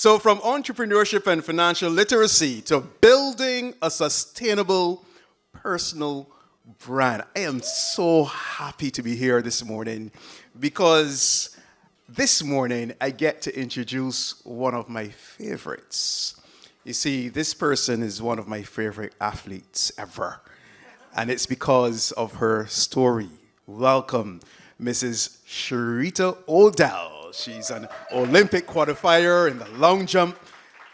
So from entrepreneurship and financial literacy to building a sustainable personal brand. I am so happy to be here this morning because this morning I get to introduce one of my favorites. You see, this person is one of my favorite athletes ever. And it's because of her story. Welcome, Mrs. Sharita Odell. She's an Olympic qualifier in the long jump,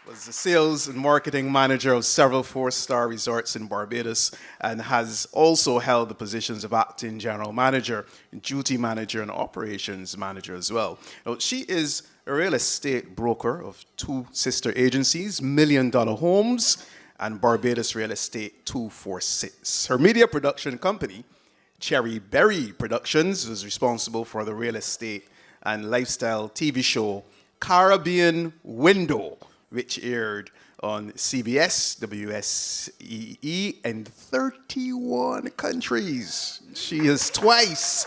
was the sales and marketing manager of several four-star resorts in Barbados, and has also held the positions of acting general manager, duty manager, and operations manager as well. Now, she is a real estate broker of two sister agencies, Million Dollar Homes and Barbados Real Estate 246. Her media production company, Cherry Berry Productions, was responsible for the real estate and lifestyle TV show Caribbean Window, which aired on CBS, WSEE, and 31 countries. She has twice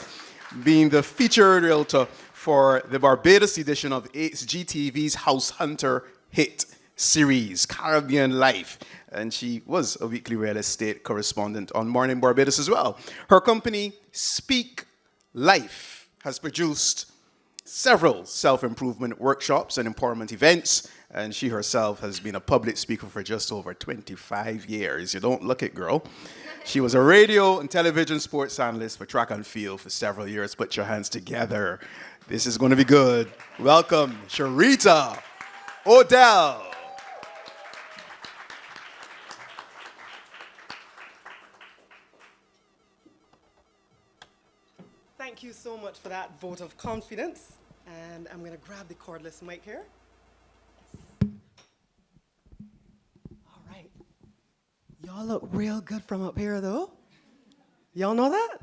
been the featured realtor for the Barbados edition of HGTV's House Hunter hit series, Caribbean Life. And she was a weekly real estate correspondent on Morning Barbados as well. Her company, Speak Life, has produced several self-improvement workshops and empowerment events, and she herself has been a public speaker for just over 25 years. You don't look it, girl. She was a radio and television sports analyst for track and field for several years. Put your hands together. This is going to be good. Welcome, Sharita Odell. Thank you so much for that vote of confidence. And I'm going to grab the cordless mic here. All right. Y'all look real good from up here, though. Y'all know that?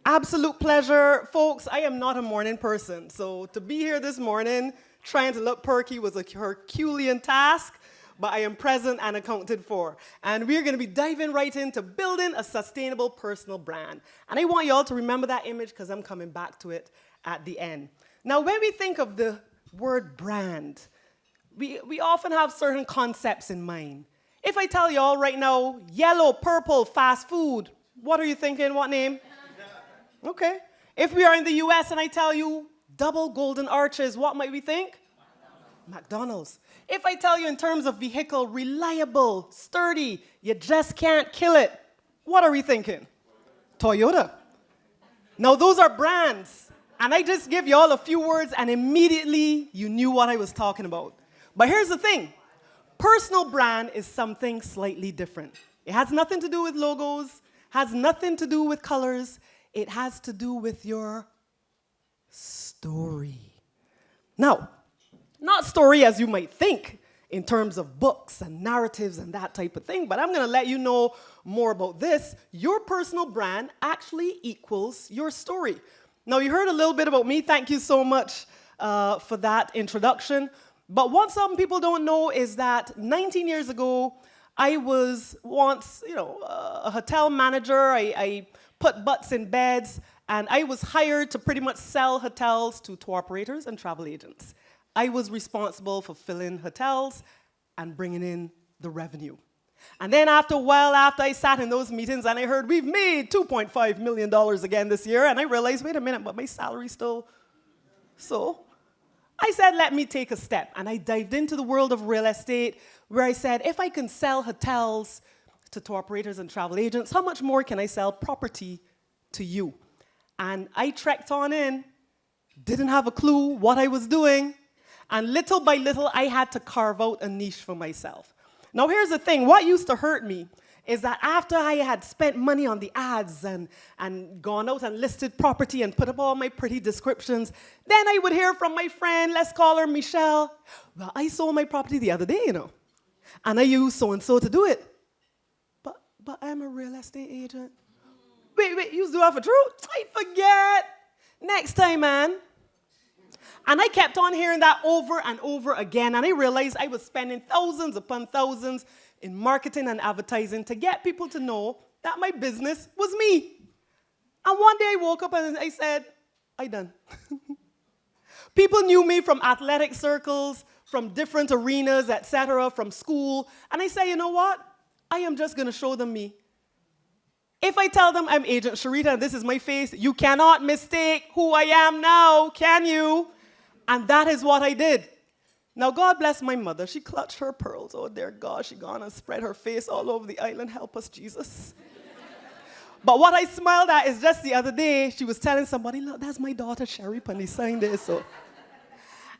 Absolute pleasure. Folks, I am not a morning person. So to be here this morning, trying to look perky was a Herculean task. But I am present and accounted for. And we're going to be diving right into building a sustainable personal brand. And I want you all to remember that image because I'm coming back to it at the end. Now, when we think of the word brand, we often have certain concepts in mind. If I tell you all right now, yellow, purple, fast food, what are you thinking? What name? Okay. If we are in the US and I tell you double golden arches, what might we think? McDonald's. If I tell you in terms of vehicle, reliable, sturdy, you just can't kill it, what are we thinking? Toyota. Now, those are brands. And I just give you all a few words, and immediately you knew what I was talking about. But here's the thing. Personal brand is something slightly different. It has nothing to do with logos, has nothing to do with colors. It has to do with your story. Now, not story as you might think in terms of books and narratives and that type of thing, but I'm going to let you know more about this. Your personal brand actually equals your story. Now, you heard a little bit about me. Thank you so much for that introduction. But what some people don't know is that 19 years ago, I was once, a hotel manager. I put butts in beds, and I was hired to pretty much sell hotels to tour operators and travel agents. I was responsible for filling hotels and bringing in the revenue. And then after a while, after I sat in those meetings and I heard we've made $2.5 million again this year, and I realized, wait a minute, but my salary's still so. I said, let me take a step. And I dived into the world of real estate where I said, if I can sell hotels to tour operators and travel agents, how much more can I sell property to you? And I trekked on in, didn't have a clue what I was doing. And little by little, I had to carve out a niche for myself. Now, here's the thing. What used to hurt me is that after I had spent money on the ads and gone out and listed property and put up all my pretty descriptions, then I would hear from my friend, let's call her Michelle, well, I sold my property the other day, and I used so-and-so to do it. But I'm a real estate agent. Wait, you do that for true? I forget. Next time, man. And I kept on hearing that over and over again, and I realized I was spending thousands upon thousands in marketing and advertising to get people to know that my business was me. And one day I woke up and I said, I done. People knew me from athletic circles, from different arenas, etc., from school. And I say, you know what? I am just going to show them me. If I tell them I'm Agent Sharita and this is my face, you cannot mistake who I am now, can you? And that is what I did. Now, God bless my mother. She clutched her pearls. Oh, dear God, she gone and spread her face all over the island. Help us, Jesus. But what I smiled at is just the other day, she was telling somebody, look, that's my daughter, Sherry, and he signed it. So.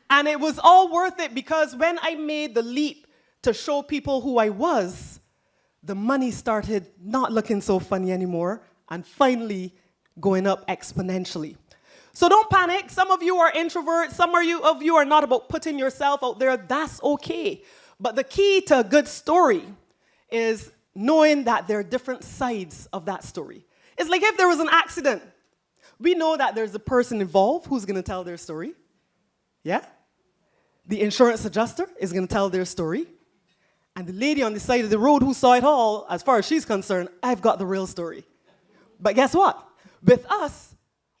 And it was all worth it because when I made the leap to show people who I was, the money started not looking so funny anymore and finally going up exponentially. So don't panic. Some of you are introverts. Some of you are not about putting yourself out there. That's okay. But the key to a good story is knowing that there are different sides of that story. It's like if there was an accident. We know that there's a person involved who's going to tell their story. Yeah? The insurance adjuster is going to tell their story. And the lady on the side of the road who saw it all, as far as she's concerned, I've got the real story. But guess what? With us,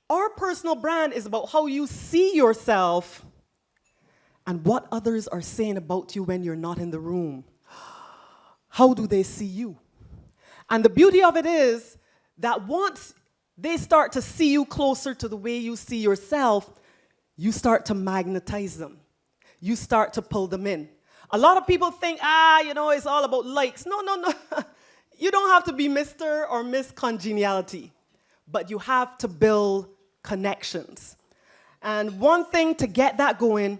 our personal brand is about how you see yourself and what others are saying about you when you're not in the room. How do they see you? And the beauty of it is that once they start to see you closer to the way you see yourself, you start to magnetize them. You start to pull them in. A lot of people think, it's all about likes. No. You don't have to be Mr. or Miss Congeniality, but you have to build connections. And one thing to get that going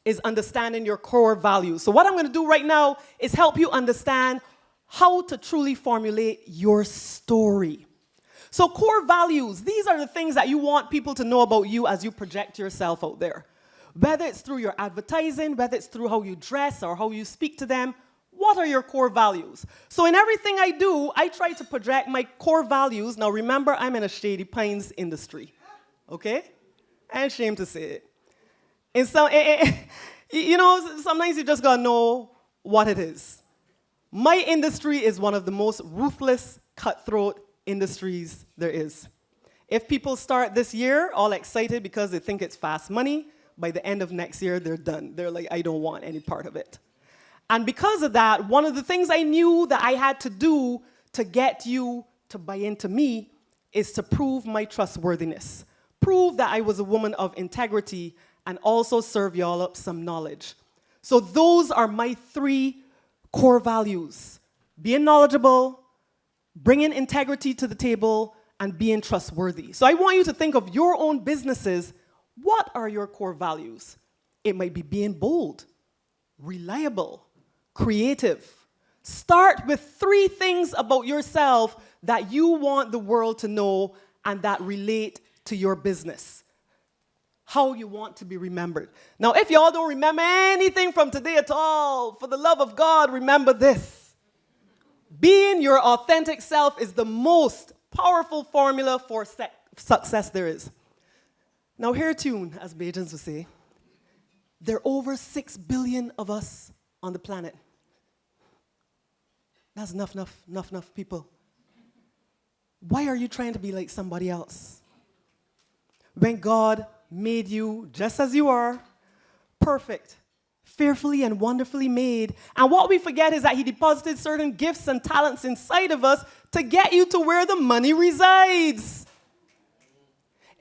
is understanding your core values. So what I'm going to do right now is help you understand how to truly formulate your story. So core values, these are the things that you want people to know about you as you project yourself out there. Whether it's through your advertising, whether it's through how you dress or how you speak to them, what are your core values? So in everything I do, I try to project my core values. Now remember, I'm in a Shady Pines industry, okay? I'm ashamed to say it. And so, sometimes you just gotta know what it is. My industry is one of the most ruthless, cutthroat industries there is. If people start this year all excited because they think it's fast money, by the end of next year, they're done. They're like, I don't want any part of it. And because of that, one of the things I knew that I had to do to get you to buy into me is to prove my trustworthiness. Prove that I was a woman of integrity and also serve y'all up some knowledge. So those are my 3 core values. Being knowledgeable, bringing integrity to the table, and being trustworthy. So I want you to think of your own businesses. What are your core values? It might be being bold, reliable, creative. Start with 3 things about yourself that you want the world to know and that relate to your business. How you want to be remembered. Now, if y'all don't remember anything from today at all, for the love of God, remember this. Being your authentic self is the most powerful formula for success there is. Now, hear a tune, as Bajans would say. There are over 6 billion of us on the planet. That's enough people. Why are you trying to be like somebody else? When God made you just as you are, perfect, fearfully and wonderfully made. And what we forget is that he deposited certain gifts and talents inside of us to get you to where the money resides.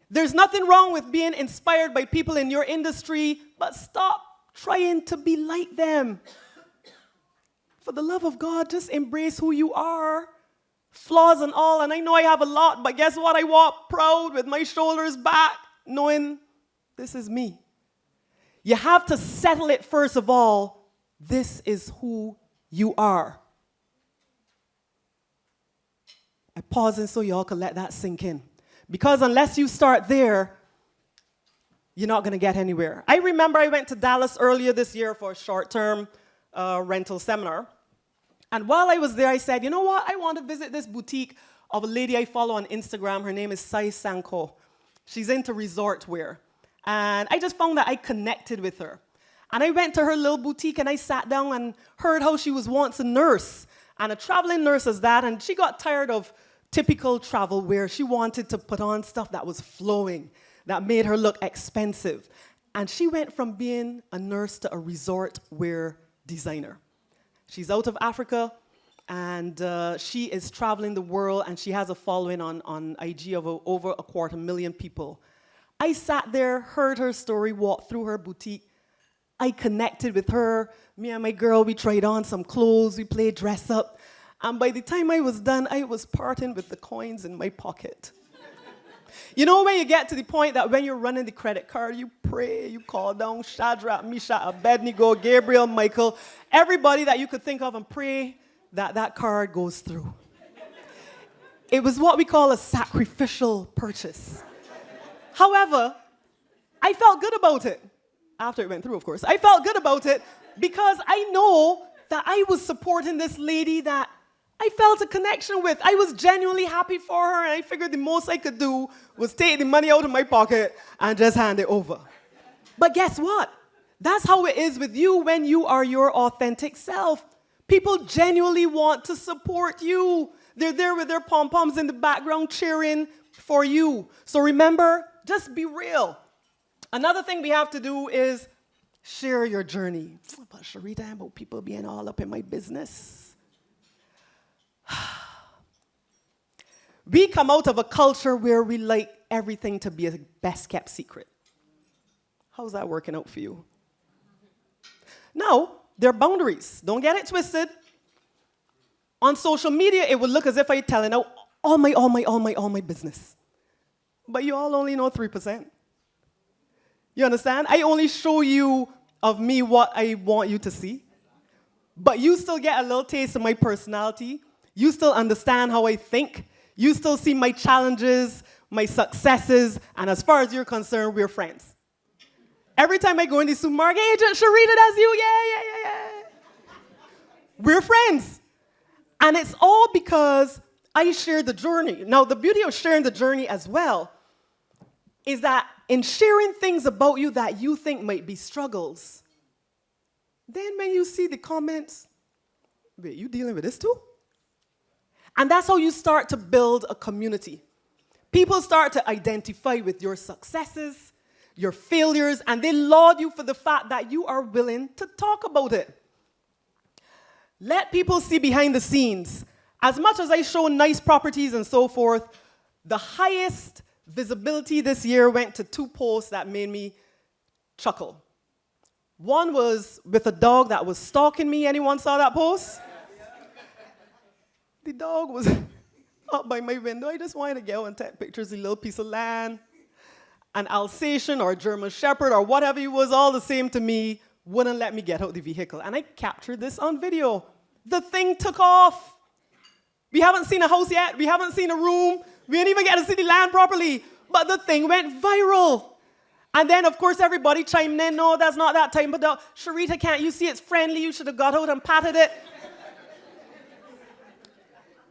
There's nothing wrong with being inspired by people in your industry, but stop trying to be like them. For the love of God, just embrace who you are, flaws and all. And I know I have a lot, but guess what? I walk proud with my shoulders back, knowing this is me. You have to settle it first of all. This is who you are. I pause so y'all can let that sink in. Because unless you start there, you're not going to get anywhere. I remember I went to Dallas earlier this year for a short-term rental seminar. And while I was there, I said, you know what? I want to visit this boutique of a lady I follow on Instagram. Her name is Sai Sanko. She's into resort wear. And I just found that I connected with her. And I went to her little boutique and I sat down and heard how she was once a nurse and a traveling nurse as that. And she got tired of typical travel wear. She wanted to put on stuff that was flowing, that made her look expensive. And she went from being a nurse to a resort wear designer. She's out of Africa, and she is traveling the world, and she has a following on IG of over 250,000 people. I sat there, heard her story, walked through her boutique. I connected with her. Me and my girl, we tried on some clothes, we played dress up. And by the time I was done, I was parting with the coins in my pocket. You know when you get to the point that when you're running the credit card, you pray, you call down Shadrach, Meshach, Abednego, Gabriel, Michael, everybody that you could think of, and pray that that card goes through. It was what we call a sacrificial purchase. However, I felt good about it. After it went through, of course. I felt good about it because I know that I was supporting this lady that I felt a connection with. I was genuinely happy for her, and I figured the most I could do was take the money out of my pocket and just hand it over. But guess what? That's how it is with you when you are your authentic self. People genuinely want to support you. They're there with their pom-poms in the background cheering for you. So remember, just be real. Another thing we have to do is share your journey. But Sharita, about people being all up in my business. We come out of a culture where we like everything to be a best-kept secret. How's that working out for you? Now, there are boundaries. Don't get it twisted. On social media, it would look as if I'm telling out all my business. But you all only know 3%. You understand? I only show you of me what I want you to see. But you still get a little taste of my personality. You still understand how I think. You still see my challenges, my successes, and as far as you're concerned, we're friends. Every time I go in the supermarket, Agent Sharita, that's you, yeah. We're friends. And it's all because I share the journey. Now, the beauty of sharing the journey as well is that in sharing things about you that you think might be struggles, then when you see the comments, wait, you dealing with this too? And that's how you start to build a community. People start to identify with your successes, your failures, and they laud you for the fact that you are willing to talk about it. Let people see behind the scenes. As much as I show nice properties and so forth, the highest visibility this year went to 2 posts that made me chuckle. One was with a dog that was stalking me. Anyone saw that post? The dog was up by my window. I just wanted to go and take pictures of a little piece of land. An Alsatian or a German Shepherd or whatever he was, all the same to me, wouldn't let me get out the vehicle. And I captured this on video. The thing took off. We haven't seen a house yet. We haven't seen a room. We didn't even get to see the land properly. But the thing went viral. And then, of course, everybody chimed in. No, that's not that type of dog. Sharita, can't you see it's friendly? You should have got out and patted it.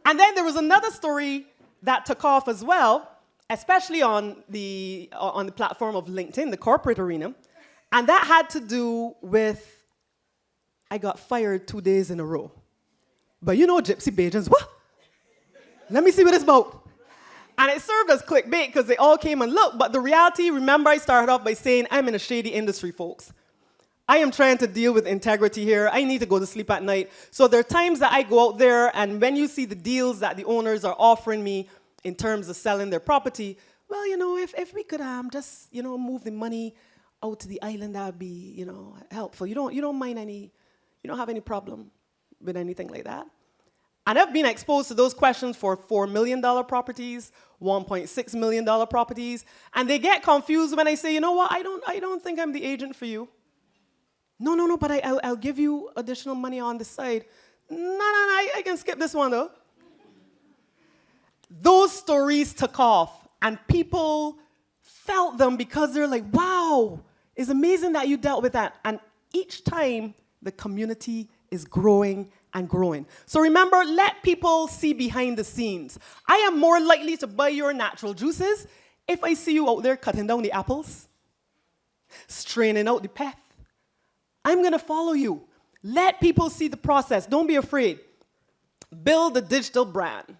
And then there was another story that took off as well, especially on the platform of LinkedIn, the corporate arena. And that had to do with, I got fired 2 days in a row. But you know Gypsy Bajans, what? Let me see what it's about. And it served as clickbait because they all came and looked. But the reality, remember I started off by saying I'm in a shady industry, folks. I am trying to deal with integrity here. I need to go to sleep at night. So there are times that I go out there, and when you see the deals that the owners are offering me in terms of selling their property, well, you know, if we could just, you know, move the money out to the island, that would be, you know, helpful. You don't mind any, you don't have any problem with anything like that. And I've been exposed to those questions for $4 million properties, $1.6 million properties, and they get confused when I say, you know what, I don't think I'm the agent for you. No, but I'll give you additional money on the side. No, I can skip this one though. Those stories took off, and people felt them because they're like, wow, it's amazing that you dealt with that. And each time, the community is growing and growing. So remember, let people see behind the scenes. I am more likely to buy your natural juices if I see you out there cutting down the apples, straining out the peth. I'm going to follow you. Let people see the process. Don't be afraid. Build a digital brand.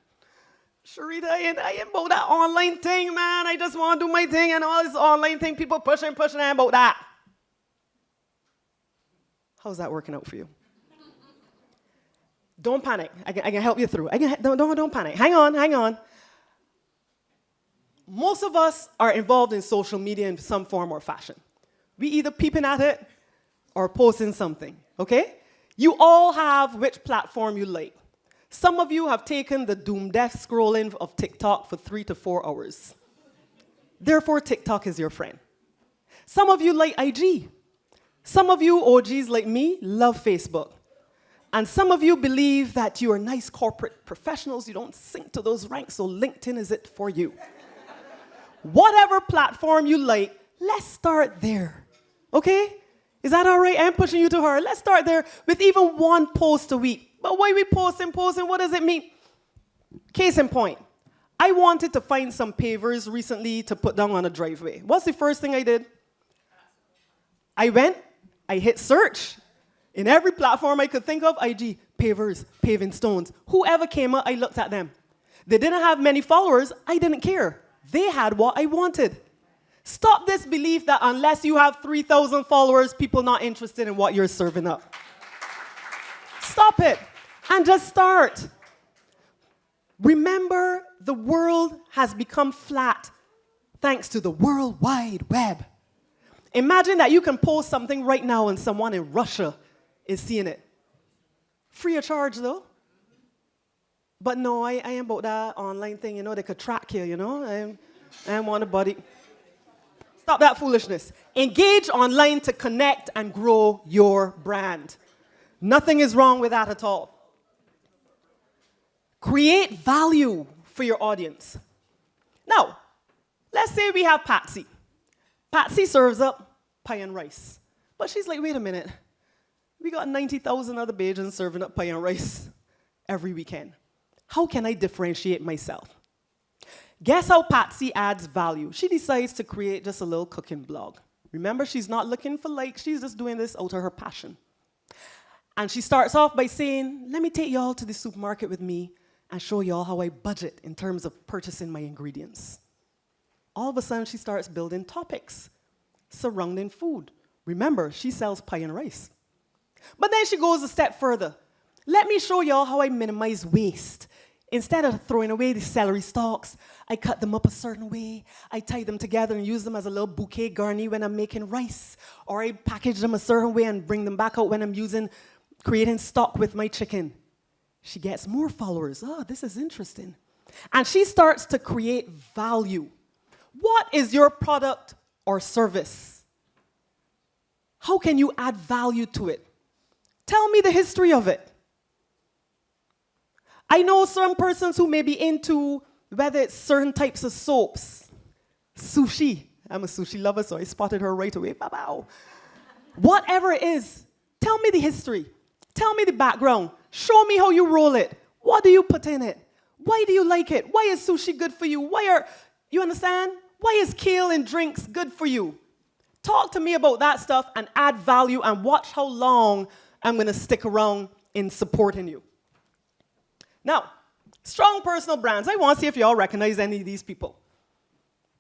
Sharita, I ain't about that online thing, man. I just want to do my thing and all this online thing. People pushing about that. How's that working out for you? Don't panic. I can help you through. Don't panic. Hang on. Most of us are involved in social media in some form or fashion. We either peeping at it or posting something, okay? You all have which platform you like. Some of you have taken the doom-death scrolling of TikTok for 3 to 4 hours. Therefore, TikTok is your friend. Some of you like IG. Some of you OGs like me love Facebook. And some of you believe that you are nice corporate professionals, you don't sink to those ranks, so LinkedIn is it for you. Whatever platform you like, let's start there, okay? Is that all right? I'm pushing you to her. Let's start there with even one post a week. But why we posting, what does it mean? Case in point, I wanted to find some pavers recently to put down on a driveway. What's the first thing I did? I hit search. In every platform I could think of, IG, pavers, paving stones. Whoever came up, I looked at them. They didn't have many followers, I didn't care. They had what I wanted. Stop this belief that unless you have 3,000 followers, people not interested in what you're serving up. Stop it and just start. Remember, the world has become flat thanks to the World Wide Web. Imagine that you can post something right now and someone in Russia is seeing it. Free of charge, though. But no, I ain't about that online thing, you know, they could track you, you know. I ain't want a body. Stop that foolishness. Engage online to connect and grow your brand. Nothing is wrong with that at all. Create value for your audience. Now, let's say we have Patsy. Patsy serves up pie and rice. But she's like, wait a minute. We got 90,000 other Bajans serving up pie and rice every weekend. How can I differentiate myself? Guess how Patsy adds value? She decides to create just a little cooking blog. Remember, she's not looking for likes. She's just doing this out of her passion. And she starts off by saying, let me take y'all to the supermarket with me and show y'all how I budget in terms of purchasing my ingredients. All of a sudden, she starts building topics surrounding food. Remember, she sells pie and rice. But then she goes a step further. Let me show y'all how I minimize waste. Instead of throwing away the celery stalks, I cut them up a certain way. I tie them together and use them as a little bouquet garni when I'm making rice. Or I package them a certain way and bring them back out when I'm creating stock with my chicken. She gets more followers. Oh, this is interesting. And she starts to create value. What is your product or service? How can you add value to it? Tell me the history of it. I know some persons who may be into whether it's certain types of soaps, sushi. I'm a sushi lover, so I spotted her right away. Bow. Whatever it is, tell me the history. Tell me the background. Show me how you roll it. What do you put in it? Why do you like it? Why is sushi good for you? You understand? Why is kale in drinks good for you? Talk to me about that stuff and add value and watch how long I'm going to stick around in supporting you. Now, strong personal brands. I want to see if y'all recognize any of these people.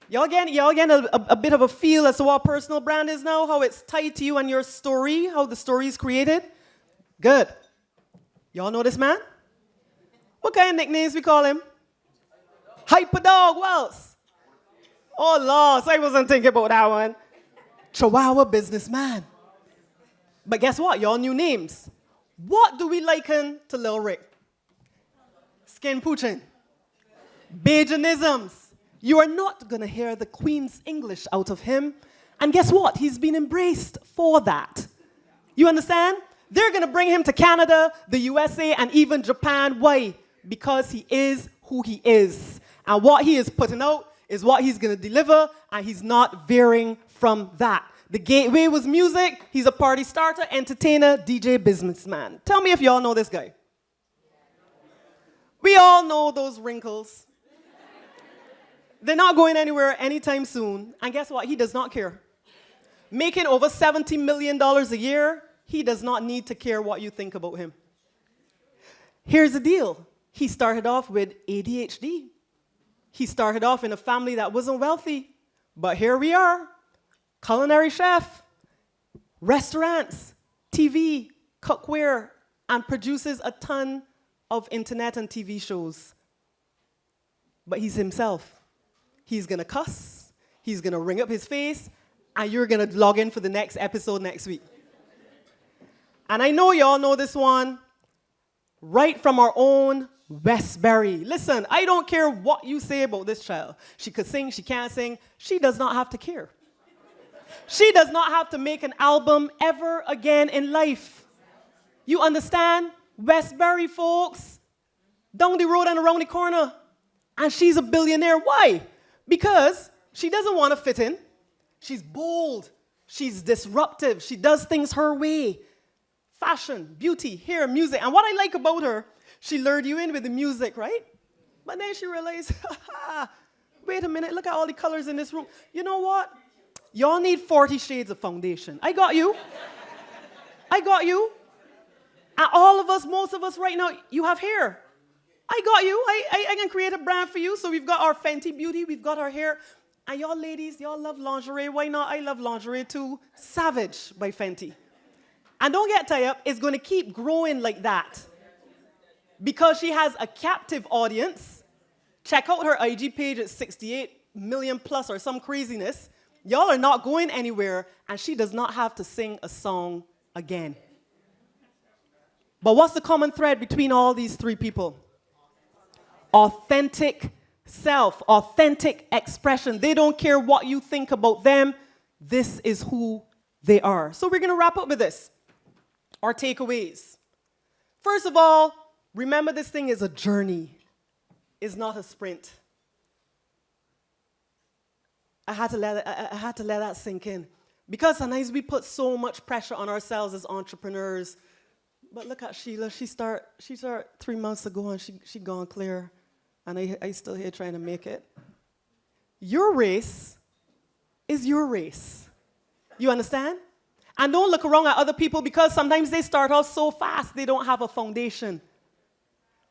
Y'all getting a bit of a feel as to what personal brand is now, how it's tied to you and your story, how the story is created? Good. Y'all know this man? What kind of nicknames we call him? Hyperdog. What else? Oh, lost. I wasn't thinking about that one. Chihuahua businessman. But guess what? Y'all new names. What do we liken to Lil Rick? Skin pooching. Bajanisms. You are not going to hear the Queen's English out of him. And guess what? He's been embraced for that. You understand? They're going to bring him to Canada, the USA, and even Japan. Why? Because he is who he is. And what he is putting out is what he's going to deliver, and he's not veering from that. The gateway was music. He's a party starter, entertainer, DJ, businessman. Tell me if y'all know this guy. We all know those wrinkles. They're not going anywhere anytime soon. And guess what? He does not care. Making over $70 million a year, he does not need to care what you think about him. Here's the deal. He started off with ADHD. He started off in a family that wasn't wealthy. But here we are. Culinary chef, restaurants, TV, cookware, and produces a ton of internet and TV shows. But he's himself. He's gonna cuss, he's gonna ring up his face, and you're gonna log in for the next episode next week. And I know y'all know this one, right from our own Westbury. Listen, I don't care what you say about this child. She could sing, she can't sing. She does not have to care. She does not have to make an album ever again in life. You understand? Westbury, folks, down the road and around the corner. And she's a billionaire. Why? Because she doesn't want to fit in. She's bold. She's disruptive. She does things her way. Fashion, beauty, hair, music. And what I like about her, she lured you in with the music, right? But then she realized, wait a minute, look at all the colors in this room. You know what? Y'all need 40 shades of foundation. I got you. I got you. And all of us, most of us right now, you have hair. I got you. I can create a brand for you. So we've got our Fenty Beauty. We've got our hair. And y'all ladies, y'all love lingerie. Why not? I love lingerie too. Savage by Fenty. And don't get tied up. It's going to keep growing like that. Because she has a captive audience. Check out her IG page at 68 million plus or some craziness. Y'all are not going anywhere. And she does not have to sing a song again. But what's the common thread between all these three people? Authentic self, authentic expression. They don't care what you think about them. This is who they are. So we're going to wrap up with this. Our takeaways. First of all, remember this thing is a journey. It's not a sprint. I had to let that sink in. Because sometimes we put so much pressure on ourselves as entrepreneurs. But look at Sheila. She start 3 months ago and she gone clear. And I still here trying to make it. Your race is your race. You understand? And don't look around at other people because sometimes they start off so fast they don't have a foundation.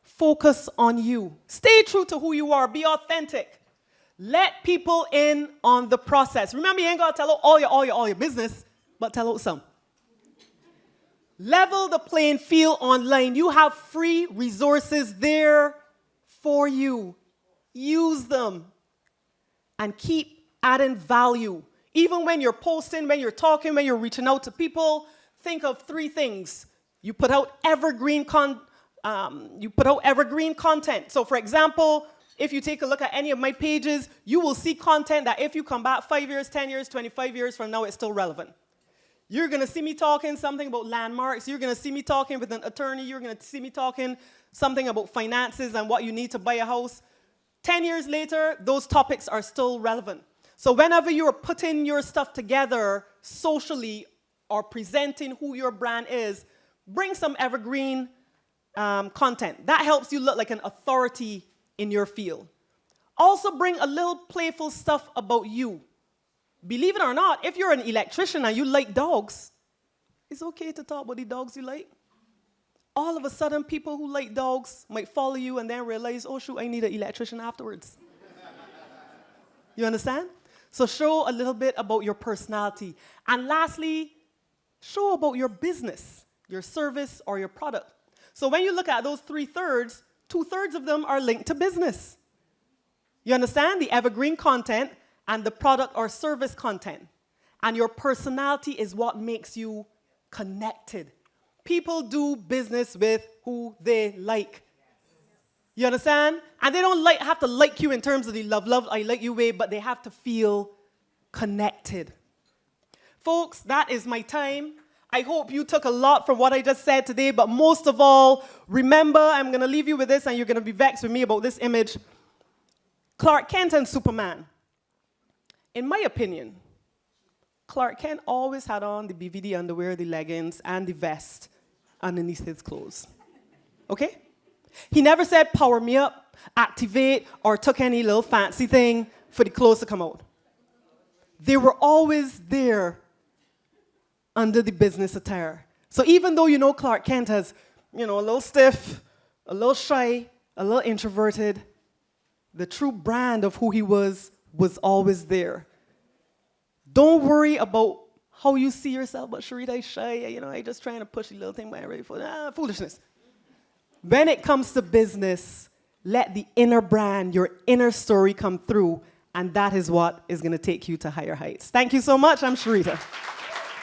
Focus on you. Stay true to who you are. Be authentic. Let people in on the process. Remember, you ain't got to tell out all your business, but tell out some. Level the playing field online. You have free resources there for you. Use them. And keep adding value. Even when you're posting, when you're talking, when you're reaching out to people, think of three things. You put out evergreen content. So for example, if you take a look at any of my pages, you will see content that if you come back 5 years, 10 years, 25 years from now, it's still relevant. You're going to see me talking something about landmarks. You're going to see me talking with an attorney. You're going to see me talking something about finances and what you need to buy a house. 10 years later, those topics are still relevant. So whenever you're putting your stuff together socially or presenting who your brand is, bring some evergreen content. That helps you look like an authority in your field. Also bring a little playful stuff about you. Believe it or not, if you're an electrician and you like dogs, it's okay to talk about the dogs you like. All of a sudden, people who like dogs might follow you and then realize, oh, shoot, I need an electrician afterwards. You understand? So show a little bit about your personality. And lastly, show about your business, your service, or your product. So when you look at those 3/3, 2/3 of them are linked to business. You understand? The evergreen content and the product or service content. And your personality is what makes you connected. People do business with who they like. You understand? And they don't have to like you in terms of the love, I like you way, but they have to feel connected. Folks, that is my time. I hope you took a lot from what I just said today, but most of all, remember, I'm going to leave you with this, and you're going to be vexed with me about this image. Clark Kent and Superman. In my opinion, Clark Kent always had on the BVD underwear, the leggings, and the vest underneath his clothes. Okay? He never said, power me up, activate, or took any little fancy thing for the clothes to come out. They were always there under the business attire. So even though you know Clark Kent has, a little stiff, a little shy, a little introverted, the true brand of who he was always there. Don't worry about how you see yourself, but Sharita is shy, I just trying to push a little thing, but I'm ready for foolishness. When it comes to business, let the inner brand, your inner story come through, and that is what is going to take you to higher heights. Thank you so much. I'm Sharita.